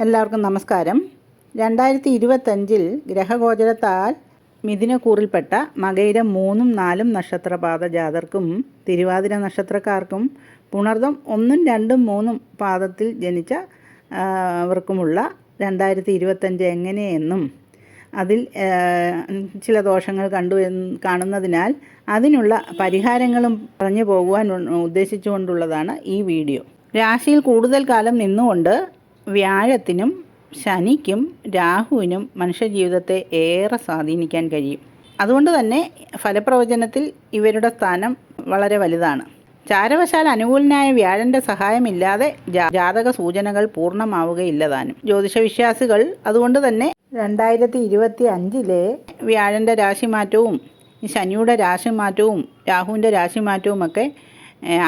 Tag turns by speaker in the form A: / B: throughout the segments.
A: എല്ലാവർക്കും നമസ്കാരം. 2025 ഗ്രഹഗോചരത്താൽ മിഥുനക്കൂറിൽപ്പെട്ട മകയിരം 3, 4 നക്ഷത്രപാദ ജാതർക്കും തിരുവാതിര നക്ഷത്രക്കാർക്കും പുണർദം 1, 2, 3 പാദത്തിൽ ജനിച്ച അവർക്കുമുള്ള 2025 എങ്ങനെയെന്നും അതിൽ ചില ദോഷങ്ങൾ കാണുന്നതിനാൽ അതിനുള്ള പരിഹാരങ്ങളും പറഞ്ഞു പോകുവാൻ ഉദ്ദേശിച്ചുകൊണ്ടുള്ളതാണ് ഈ വീഡിയോ. രാശിയിൽ കൂടുതൽ കാലം നിന്നുകൊണ്ട് വ്യാഴത്തിനും ശനിക്കും രാഹുവിനും മനുഷ്യജീവിതത്തെ ഏറെ സ്വാധീനിക്കാൻ കഴിയും. അതുകൊണ്ട് തന്നെ ഫലപ്രവചനത്തിൽ ഇവരുടെ സ്ഥാനം വളരെ വലുതാണ്. ചാരവശാൽ അനുകൂലനായ വ്യാഴൻ്റെ സഹായമില്ലാതെ ജാതക സൂചനകൾ പൂർണ്ണമാവുകയില്ലതാനും. ജ്യോതിഷവിശ്വാസികൾ അതുകൊണ്ട് തന്നെ 2025 വ്യാഴൻ്റെ രാശിമാറ്റവും ശനിയുടെ രാശിമാറ്റവും രാഹുവിൻ്റെ രാശിമാറ്റവുമൊക്കെ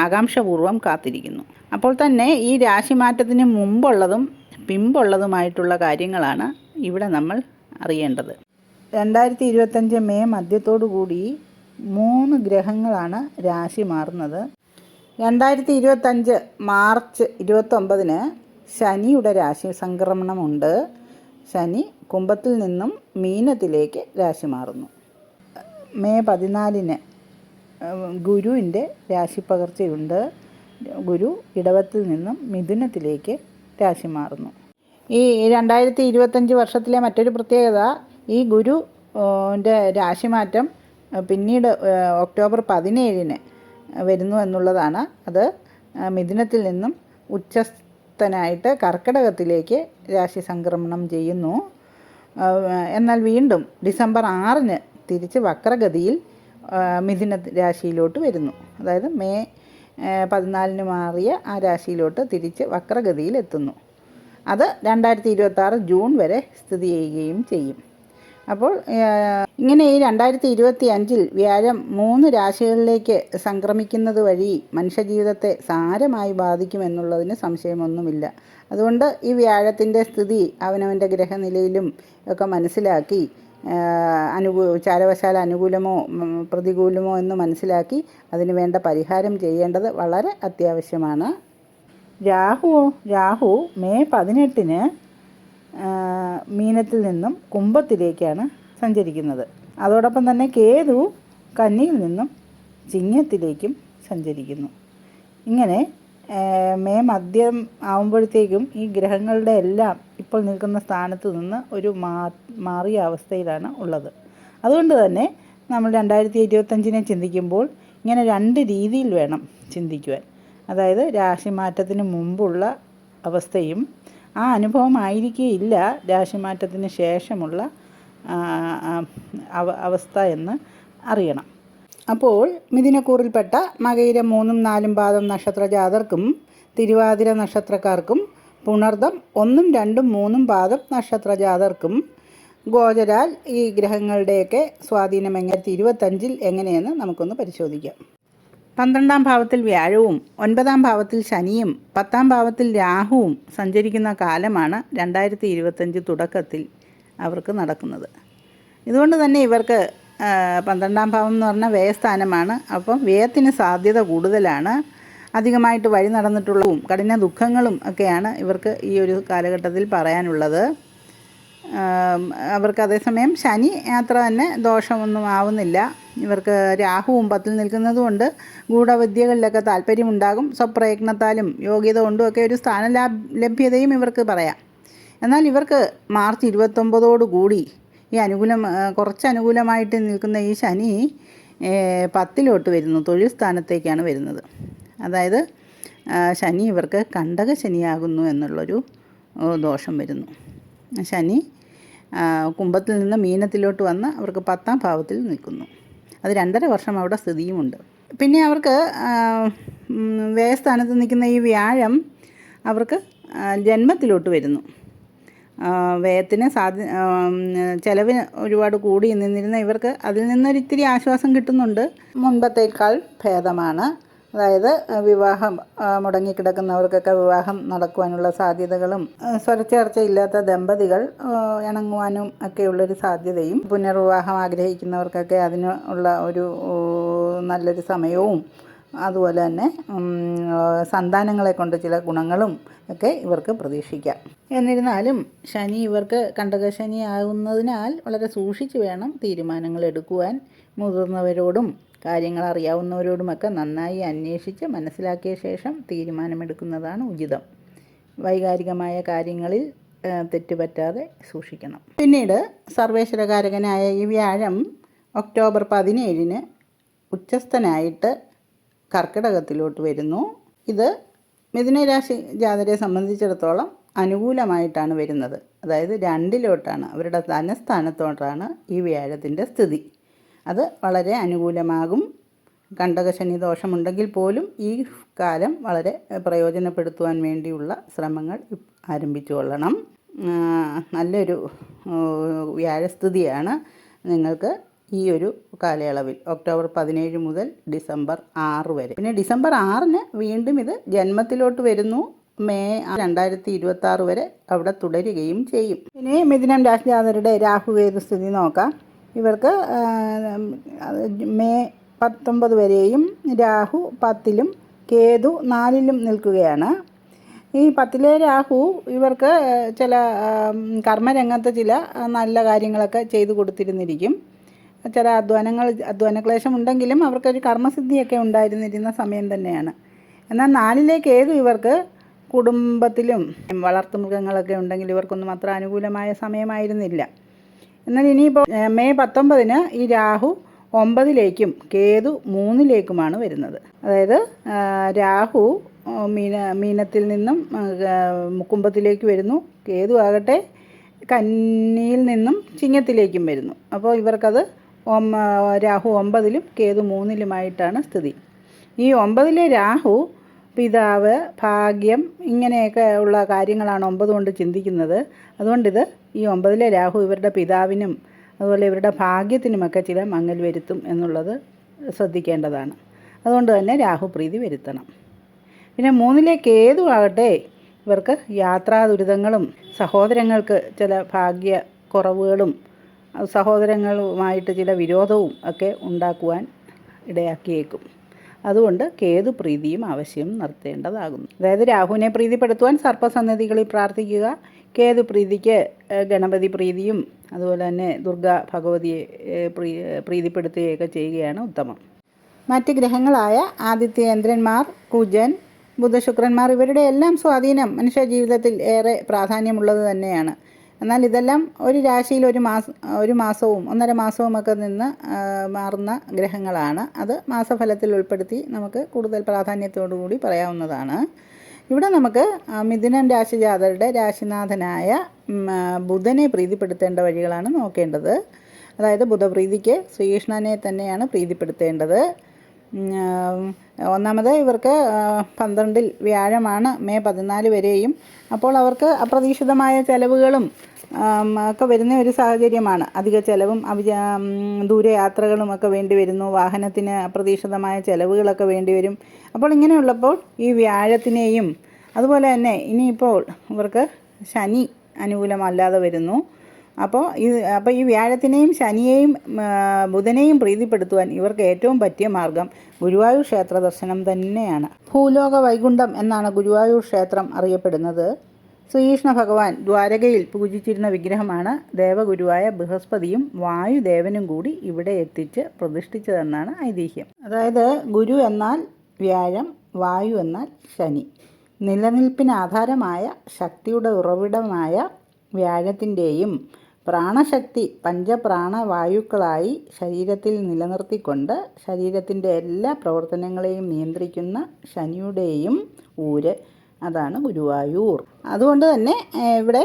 A: ആകാംക്ഷപൂർവ്വം കാത്തിരിക്കുന്നു. അപ്പോൾ തന്നെ ഈ രാശിമാറ്റത്തിന് മുമ്പുള്ളതും പിമ്പുള്ളതുമായിട്ടുള്ള കാര്യങ്ങളാണ് ഇവിടെ നമ്മൾ അറിയേണ്ടത്. 2025 മെയ് മധ്യത്തോടുകൂടി 3 ഗ്രഹങ്ങളാണ് രാശി മാറുന്നത്. 2025 മാർച്ച് 29 ശനിയുടെ രാശി സംക്രമണമുണ്ട്. ശനി കുംഭത്തിൽ നിന്നും മീനത്തിലേക്ക് രാശി മാറുന്നു. മെയ് 14 ഗുരുവിൻ്റെ രാശിപ്പകർച്ചയുണ്ട്. ഗുരു ഇടവത്തിൽ നിന്നും മിഥുനത്തിലേക്ക് രാശി മാറുന്നു. ഈ 2025 വർഷത്തിലെ മറ്റൊരു പ്രത്യേകത, ഈ ഗുരുവിൻ്റെ രാശിമാറ്റം പിന്നീട് ഒക്ടോബർ 17 വരുന്നു എന്നുള്ളതാണ്. അത് മിഥുനത്തിൽ നിന്നും ഉച്ചസ്ഥനായിട്ട് കർക്കിടകത്തിലേക്ക് രാശി സംക്രമണം ചെയ്യുന്നു. എന്നാൽ വീണ്ടും ഡിസംബർ 6 തിരിച്ച് വക്രഗതിയിൽ മിഥുന രാശിയിലോട്ട് വരുന്നു. അതായത് മെയ് 14 മാറിയ ആ രാശിയിലോട്ട് തിരിച്ച് വക്രഗതിയിൽ എത്തുന്നു. അത് 2026 ജൂൺ വരെ സ്ഥിതി ചെയ്യുകയും ചെയ്യും. അപ്പോൾ ഇങ്ങനെ ഈ 2025 വ്യാഴം 3 രാശികളിലേക്ക് സംക്രമിക്കുന്നത് വഴി മനുഷ്യജീവിതത്തെ സാരമായി ബാധിക്കുമെന്നുള്ളതിന് സംശയമൊന്നുമില്ല. അതുകൊണ്ട് ഈ വ്യാഴത്തിൻ്റെ സ്ഥിതി അവനവൻ്റെ ഗ്രഹനിലയിലും ഒക്കെ മനസ്സിലാക്കി ചാരവശാൽ അനുകൂലമോ പ്രതികൂലമോ എന്ന് മനസ്സിലാക്കി അതിന് വേണ്ട പരിഹാരം ചെയ്യേണ്ടത് വളരെ അത്യാവശ്യമാണ്. രാഹു മെയ് 18 മീനത്തിൽ നിന്നും കുംഭത്തിലേക്കാണ് സഞ്ചരിക്കുന്നത്. അതോടൊപ്പം തന്നെ കേതു കന്നിയിൽ നിന്നും ചിങ്ങത്തിലേക്കും സഞ്ചരിക്കുന്നു. ഇങ്ങനെ മെയ് മധ്യം ആവുമ്പോഴത്തേക്കും ഈ ഗ്രഹങ്ങളുടെ എല്ലാം ഇപ്പോൾ നിൽക്കുന്ന സ്ഥാനത്ത് നിന്ന് ഒരു മാറിയ അവസ്ഥയിലാണ് ഉള്ളത്. അതുകൊണ്ട് തന്നെ നമ്മൾ 2025 ചിന്തിക്കുമ്പോൾ ഇങ്ങനെ 2 രീതിയിൽ വേണം ചിന്തിക്കുവാൻ. അതായത് രാശിമാറ്റത്തിന് മുമ്പുള്ള അവസ്ഥയും ആ അനുഭവമായിരിക്കുകയില്ല രാശിമാറ്റത്തിന് ശേഷമുള്ള അവസ്ഥ എന്ന് അറിയണം. അപ്പോൾ മിഥുനക്കൂറിൽപ്പെട്ട മകയിരം 3, 4 പാദം നക്ഷത്ര ജാതർക്കും തിരുവാതിര നക്ഷത്രക്കാർക്കും പുണർദം 1, 2, 3 പാദം നക്ഷത്ര ജാതർക്കും ഗോചരാൽ ഈ ഗ്രഹങ്ങളുടെയൊക്കെ സ്വാധീനം 2025 എങ്ങനെയെന്ന് നമുക്കൊന്ന് പരിശോധിക്കാം. 12ാം ഭാവത്തിൽ വ്യാഴവും 9ാം ഭാവത്തിൽ ശനിയും 10ാം ഭാവത്തിൽ രാഹുവും സഞ്ചരിക്കുന്ന കാലമാണ് 2025 തുടക്കത്തിൽ അവർക്ക് നടക്കുന്നത്. ഇതുകൊണ്ട് തന്നെ ഇവർക്ക് 12ാം ഭാവം എന്ന് പറഞ്ഞാൽ വ്യയസ്ഥാനമാണ്. അപ്പം വ്യയത്തിന് സാധ്യത കൂടുതലാണ്. അധികമായിട്ട് വഴി നടന്നിട്ടുള്ളതും കഠിന ദുഃഖങ്ങളും ഒക്കെയാണ് ഇവർക്ക് ഈ ഒരു കാലഘട്ടത്തിൽ പറയാനുള്ളത്. അവർക്ക് അതേസമയം ശനി യാത്ര തന്നെ ദോഷമൊന്നും ആവുന്നില്ല. ഇവർക്ക് രാഹുവും 10ൽ നിൽക്കുന്നത് കൊണ്ട് ഗൂഢവിദ്യകളിലൊക്കെ താല്പര്യമുണ്ടാകും. സ്വപ്രയത്നത്താലും യോഗ്യത കൊണ്ടും ഒക്കെ ഒരു ലഭ്യതയും ഇവർക്ക് പറയാം. എന്നാൽ ഇവർക്ക് മാർച്ച് 29 ഈ കുറച്ച് അനുകൂലമായിട്ട് നിൽക്കുന്ന ഈ ശനി 10ലോട്ട് വരുന്നു. തൊഴിൽ സ്ഥാനത്തേക്കാണ് വരുന്നത്. അതായത് ശനി ഇവർക്ക് കണ്ടക ശനിയാകുന്നു എന്നുള്ളൊരു ദോഷം വരുന്നു. ശനി കുംഭത്തിൽ നിന്ന് മീനത്തിലോട്ട് വന്ന് അവർക്ക് 10ാം ഭാവത്തിൽ നിൽക്കുന്നു. അത് 2.5 വർഷം അവിടെ സ്ഥിതിയുമുണ്ട്. പിന്നെ അവർക്ക് വ്യയസ്ഥാനത്ത് നിൽക്കുന്ന ഈ വ്യാഴം അവർക്ക് ജന്മത്തിലോട്ട് വരുന്നു. വ്യയത്തിന് ചിലവിന് ഒരുപാട് കൂടി നിന്നിരുന്ന ഇവർക്ക് അതിൽ നിന്നൊരിത്തിരി ആശ്വാസം കിട്ടുന്നുണ്ട്. മുൻപത്തേക്കാൾ ഭേദമാണ്. അതായത് വിവാഹം മുടങ്ങിക്കിടക്കുന്നവർക്കൊക്കെ വിവാഹം നടക്കുവാനുള്ള സാധ്യതകളും സ്വരച്ചേർച്ചയില്ലാത്ത ദമ്പതികൾ ഇണങ്ങുവാനും ഒക്കെയുള്ളൊരു സാധ്യതയും പുനർവിവാഹം ആഗ്രഹിക്കുന്നവർക്കൊക്കെ അതിന് ഉള്ള ഒരു നല്ലൊരു സമയവും അതുപോലെ തന്നെ സന്താനങ്ങളെ കൊണ്ട് ചില ഗുണങ്ങളും ഒക്കെ ഇവർക്ക് പ്രതീക്ഷിക്കാം. എന്നിരുന്നാലും ശനി ഇവർക്ക് കണ്ടകശനി ആകുന്നതിനാൽ വളരെ സൂക്ഷിച്ച് വേണം തീരുമാനങ്ങൾ എടുക്കുവാൻ. മുതിർന്നവരോടും കാര്യങ്ങൾ അറിയാവുന്നവരോടുമൊക്കെ നന്നായി അന്വേഷിച്ച് മനസ്സിലാക്കിയ ശേഷം തീരുമാനമെടുക്കുന്നതാണ് ഉചിതം. വൈകാരികമായ കാര്യങ്ങളിൽ തെറ്റുപറ്റാതെ സൂക്ഷിക്കണം. പിന്നീട് സർവേശ്വരകാരകനായ ഈ വ്യാഴം ഒക്ടോബർ 17 ഉച്ചസ്ഥനായിട്ട് കർക്കിടകത്തിലോട്ട് വരുന്നു. ഇത് മിഥുനരാശി ജാതരെ സംബന്ധിച്ചിടത്തോളം അനുകൂലമായിട്ടാണ് വരുന്നത്. അതായത് 2 അവരുടെ ധനസ്ഥാനത്തോട്ടാണ് ഈ വ്യാഴത്തിൻ്റെ സ്ഥിതി. അത് വളരെ അനുകൂലമാകും. കണ്ടകശനി ദോഷമുണ്ടെങ്കിൽ പോലും ഈ കാലം വളരെ പ്രയോജനപ്പെടുത്തുവാൻ വേണ്ടിയുള്ള ശ്രമങ്ങൾ ആരംഭിച്ചു കൊള്ളണം. നല്ലൊരു വ്യാഴസ്ഥിതിയാണ് നിങ്ങൾക്ക് ഈ ഒരു കാലയളവിൽ, ഒക്ടോബർ 17 മുതൽ ഡിസംബർ 6 വരെ. പിന്നെ ഡിസംബർ 6 വീണ്ടും ഇത് ജന്മത്തിലോട്ട് വരുന്നു. മെയ് 2026 വരെ അവിടെ തുടരുകയും ചെയ്യും. ഇനി മിഥുനം രാശി ജാതരുടെ രാഹുകേതു സ്ഥിതി നോക്കാം. ഇവർക്ക് മെയ് 19 വരെയും രാഹു 10-ലും കേതു 4-ലും നിൽക്കുകയാണ്. ഈ 10-ലെ രാഹു ഇവർക്ക് ചില കർമ്മരംഗത്ത് ചില നല്ല കാര്യങ്ങളൊക്കെ ചെയ്തു കൊടുത്തിരുന്നിരിക്കും. ചില അധ്വാനക്ലേശം ഉണ്ടെങ്കിലും അവർക്കൊരു കർമ്മസിദ്ധിയൊക്കെ ഉണ്ടായിരുന്നിരുന്ന സമയം തന്നെയാണ്. എന്നാൽ 4-ലെ കേതു ഇവർക്ക് കുടുംബത്തിലും വളർത്തുമൃഗങ്ങളൊക്കെ ഉണ്ടെങ്കിൽ ഇവർക്കൊന്നും അത്ര അനുകൂലമായ സമയമായിരുന്നില്ല. എന്നാൽ ഇനിയിപ്പോൾ മെയ് 19 ഈ രാഹു 9-ലേക്കും കേതു 3-ലേക്കുമാണ് വരുന്നത്. അതായത് രാഹു മീനത്തിൽ നിന്നും കുംഭത്തിലേക്ക് വരുന്നു. കേതു ആകട്ടെ കന്നിയിൽ നിന്നും ചിങ്ങത്തിലേക്കും വരുന്നു. അപ്പോൾ ഇവർക്കത് രാഹു 9-ലും കേതു 3-ലുമായിട്ടാണ് സ്ഥിതി. ഈ 9-ലെ രാഹു പിതാവ്, ഭാഗ്യം, ഇങ്ങനെയൊക്കെ ഉള്ള കാര്യങ്ങളാണ് 9 കൊണ്ട് ചിന്തിക്കുന്നത്. അതുകൊണ്ടിത് ഈ 9-ലെ രാഹു ഇവരുടെ പിതാവിനും അതുപോലെ ഇവരുടെ ഭാഗ്യത്തിനുമൊക്കെ ചില മങ്ങൽ വരുത്തും എന്നുള്ളത് ശ്രദ്ധിക്കേണ്ടതാണ്. അതുകൊണ്ട് തന്നെ രാഹു പ്രീതി വരുത്തണം. പിന്നെ 3-ലെ കേതു ആകട്ടെ ഇവർക്ക് യാത്രാ ദുരിതങ്ങളും സഹോദരങ്ങൾക്ക് ചില ഭാഗ്യ കുറവുകളും സഹോദരങ്ങളുമായിട്ട് ചില വിരോധവും ഒക്കെ ഉണ്ടാക്കുവാൻ ഇടയാക്കിയേക്കും. അതുകൊണ്ട് കേതു പ്രീതിയും ആവശ്യം നിർത്തേണ്ടതാകുന്നു. അതായത് രാഹുവിനെ പ്രീതിപ്പെടുത്തുവാൻ സർപ്പസന്നിധികളിൽ പ്രാർത്ഥിക്കുക. കേതു പ്രീതിക്ക് ഗണപതി പ്രീതിയും അതുപോലെ തന്നെ ദുർഗാ ഭഗവതിയെ പ്രീതിപ്പെടുത്തുകയൊക്കെ ചെയ്യുകയാണ് ഉത്തമം. മറ്റ് ഗ്രഹങ്ങളായ ആദിത്യേന്ദ്രന്മാർ, കുജൻ, ബുധശുക്രന്മാർ ഇവരുടെ എല്ലാം സ്വാധീനം മനുഷ്യ ജീവിതത്തിൽ ഏറെ പ്രാധാന്യമുള്ളത് തന്നെയാണ്. എന്നാൽ ഇതെല്ലാം ഒരു രാശിയിൽ ഒരു മാസവും 1.5 മാസവുമൊക്കെ നിന്ന് മാറുന്ന ഗ്രഹങ്ങളാണ്. അത് മാസഫലത്തിൽ ഉൾപ്പെടുത്തി നമുക്ക് കൂടുതൽ പ്രാധാന്യത്തോടുകൂടി പറയാവുന്നതാണ്. ഇവിടെ നമുക്ക് മിഥുനം രാശി ജാതരുടെ രാശിനാഥനായ ബുധനെ പ്രീതിപ്പെടുത്തേണ്ട വഴികളാണ് നോക്കേണ്ടത്. അതായത് ബുധപ്രീതിക്ക് ശ്രീകൃഷ്ണനെ തന്നെയാണ് പ്രീതിപ്പെടുത്തേണ്ടത്. ഒന്നാമത് ഇവർക്ക് 12-ൽ വ്യാഴമാണ് മെയ് 14 വരെയും. അപ്പോൾ അവർക്ക് അപ്രതീക്ഷിതമായ ചെലവുകളും ഒക്കെ വരുന്ന ഒരു സാഹചര്യമാണ്. അധിക ചെലവും ദൂരയാത്രകളും ഒക്കെ വേണ്ടി വരുന്നു. വാഹനത്തിന് അപ്രതീക്ഷിതമായ ചെലവുകളൊക്കെ വേണ്ടി വരും. അപ്പോൾ ഇങ്ങനെയുള്ളപ്പോൾ ഈ വ്യാഴത്തിനെയും അതുപോലെ തന്നെ ഇനിയിപ്പോൾ ഇവർക്ക് ശനി അനുകൂലമല്ലാതെ വരുന്നു. അപ്പോൾ ഈ വ്യാഴത്തിനെയും ശനിയെയും ബുധനെയും പ്രീതിപ്പെടുത്തുവാൻ ഇവർക്ക് ഏറ്റവും പറ്റിയ മാർഗം ഗുരുവായൂർ ക്ഷേത്ര ദർശനം തന്നെയാണ്. ഭൂലോക വൈകുണ്ഠം എന്നാണ് ഗുരുവായൂർ ക്ഷേത്രം അറിയപ്പെടുന്നത്. ശ്രീകൃഷ്ണ ഭഗവാൻ ദ്വാരകയിൽ പൂജിച്ചിരുന്ന വിഗ്രഹമാണ് ദേവഗുരുവായ ബൃഹസ്പതിയും വായുദേവനും കൂടി ഇവിടെ എത്തിച്ച് പ്രതിഷ്ഠിച്ചതെന്നാണ് ഐതിഹ്യം. അതായത് ഗുരു എന്നാൽ വ്യാഴം, വായു എന്നാൽ ശനി. നിലനിൽപ്പിന് ആധാരമായ ശക്തിയുടെ ഉറവിടമായ വ്യാഴത്തിൻ്റെയും പ്രാണശക്തി പഞ്ചപ്രാണവായുക്കളായി ശരീരത്തിൽ നിലനിർത്തിക്കൊണ്ട് ശരീരത്തിൻ്റെ എല്ലാ പ്രവർത്തനങ്ങളെയും നിയന്ത്രിക്കുന്ന ശനിയുടെയും ഊര്, അതാണ് ഗുരുവായൂർ. അതുകൊണ്ട് തന്നെ ഇവിടെ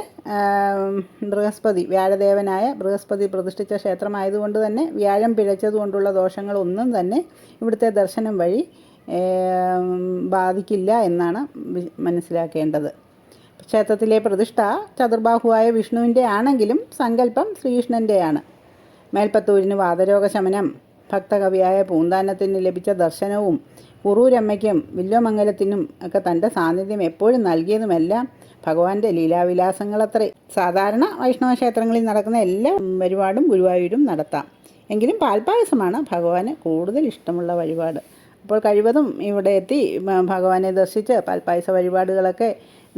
A: ബൃഹസ്പതി, വ്യാഴദേവനായ ബൃഹസ്പതി പ്രതിഷ്ഠിച്ച ക്ഷേത്രമായതുകൊണ്ട് തന്നെ വ്യാഴം പിഴച്ചതുകൊണ്ടുള്ള ദോഷങ്ങളൊന്നും തന്നെ ഇവിടുത്തെ ദർശനം വഴി ബാധിക്കില്ല എന്നാണ് മനസ്സിലാക്കേണ്ടത്. ക്ഷേത്രത്തിലെ പ്രതിഷ്ഠ ചതുർബാഹുവായ വിഷ്ണുവിൻ്റെ ആണെങ്കിലും സങ്കല്പം ശ്രീകൃഷ്ണൻ്റെയാണ്. മേൽപ്പത്തൂരിന് വാതരോഗശമനം, ഭക്തകവിയായ പൂന്താനത്തിന് ലഭിച്ച ദർശനവും കുറൂരമ്മയ്ക്കും വില്വമംഗലത്തിനും ഒക്കെ തൻ്റെ സാന്നിധ്യം എപ്പോഴും നൽകിയതുമെല്ലാം ഭഗവാന്റെ ലീലാവിലാസങ്ങളത്രേ. സാധാരണ വൈഷ്ണവ ക്ഷേത്രങ്ങളിൽ നടക്കുന്ന എല്ലാ വഴിപാടും ഗുരുവായൂരും നടത്താം. എങ്കിലും പാൽപ്പായസമാണ് ഭഗവാന് കൂടുതൽ ഇഷ്ടമുള്ള വഴിപാട്. അപ്പോൾ കഴിവതും ഇവിടെ എത്തി ഭഗവാനെ ദർശിച്ച് പാൽപ്പായസ വഴിപാടുകളൊക്കെ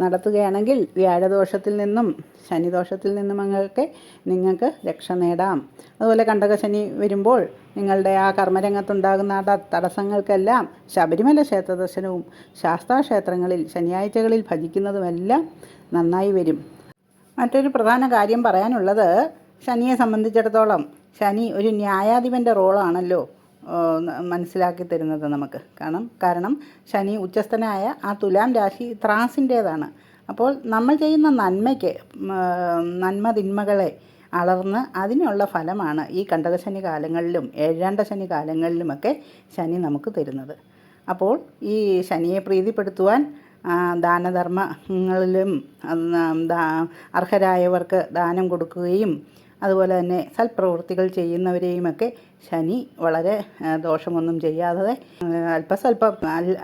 A: നടത്തുകയാണെങ്കിൽ വ്യാഴദോഷത്തിൽ നിന്നും ശനിദോഷത്തിൽ നിന്നുമൊക്കെ നിങ്ങൾക്ക് രക്ഷ നേടാം. അതുപോലെ കണ്ടകശനി വരുമ്പോൾ നിങ്ങളുടെ ആ കർമ്മരംഗത്തുണ്ടാകുന്ന തടസ്സങ്ങൾക്കെല്ലാം ശബരിമല ക്ഷേത്ര ദർശനവും ശാസ്താക്ഷേത്രങ്ങളിൽ ശനിയാഴ്ചകളിൽ ഭജിക്കുന്നതുമെല്ലാം നന്നായി വരും. മറ്റൊരു പ്രധാന കാര്യം പറയാനുള്ളത്, ശനിയെ സംബന്ധിച്ചിടത്തോളം ശനി ഒരു ന്യായാധിപൻ്റെ റോളാണല്ലോ മനസ്സിലാക്കി തരുന്നത് നമുക്ക്. കാരണം ശനി ഉച്ചസ്ഥനായ ആ തുലാം രാശി ത്രാസിൻ്റേതാണ്. അപ്പോൾ നമ്മൾ ചെയ്യുന്ന നന്മ തിന്മകളെ അളർന്ന് അതിനുള്ള ഫലമാണ് ഈ കണ്ടകശനി കാലങ്ങളിലും ഏഴാണ്ട ശനി കാലങ്ങളിലുമൊക്കെ ശനി നമുക്ക് തരുന്നത്. അപ്പോൾ ഈ ശനിയെ പ്രീതിപ്പെടുത്തുവാൻ ദാനധർമ്മങ്ങളിലും അർഹരായവർക്ക് ദാനം കൊടുക്കുകയും അതുപോലെ തന്നെ സൽപ്രവൃത്തികൾ ചെയ്യുന്നവരെയുമൊക്കെ ശനി വളരെ ദോഷമൊന്നും ചെയ്യാതെ അല്പസ്വല്പം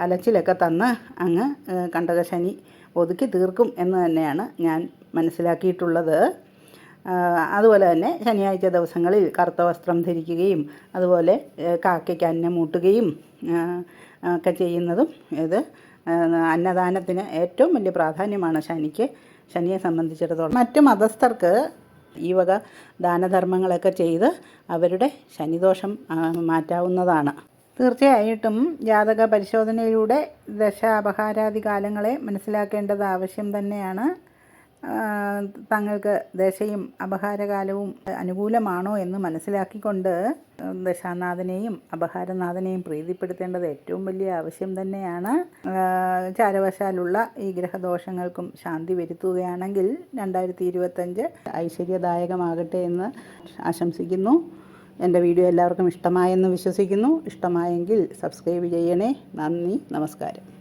A: അലച്ചിലൊക്കെ തന്ന് അങ്ങ് കണ്ടകശനി ഒതുക്കി തീർക്കും എന്ന് തന്നെയാണ് ഞാൻ മനസ്സിലാക്കിയിട്ടുള്ളത്. അതുപോലെ തന്നെ ശനിയാഴ്ച ദിവസങ്ങളിൽ കറുത്ത വസ്ത്രം ധരിക്കുകയും അതുപോലെ കാക്കയ്ക്ക് അന്നം മൂട്ടുകയും ഒക്കെ ചെയ്യുന്നതും ഇത് അന്നദാനത്തിന് ഏറ്റവും വലിയ പ്രാധാന്യമാണ് ശനിയെ സംബന്ധിച്ചിടത്തോളം. മറ്റ് മതസ്ഥർക്ക് ഈ വക ദാനധർമ്മങ്ങളൊക്കെ ചെയ്ത് അവരുടെ ശനിദോഷം മാറ്റാവുന്നതാണ്. തീർച്ചയായിട്ടും ജാതക പരിശോധനയിലൂടെ ദശാപഹാരാദി കാലങ്ങളെ മനസ്സിലാക്കേണ്ടത് ആവശ്യം തന്നെയാണ്. തങ്ങൾക്ക് ദശയും അപഹാരകാലവും അനുകൂലമാണോ എന്ന് മനസ്സിലാക്കിക്കൊണ്ട് ദശാനാഥനെയും അപഹാരനാഥനെയും പ്രീതിപ്പെടുത്തേണ്ടത് ഏറ്റവും വലിയ ആവശ്യം തന്നെയാണ്. ചാരവശാലുള്ള ഈ ഗ്രഹദോഷങ്ങൾക്കും ശാന്തി വരുത്തുകയാണെങ്കിൽ 2025 ഐശ്വര്യദായകമാകട്ടെ എന്ന് ആശംസിക്കുന്നു. എൻ്റെ വീഡിയോ എല്ലാവർക്കും ഇഷ്ടമായെന്ന് വിശ്വസിക്കുന്നു. ഇഷ്ടമായെങ്കിൽ സബ്സ്ക്രൈബ് ചെയ്യണേ. നന്ദി, നമസ്കാരം.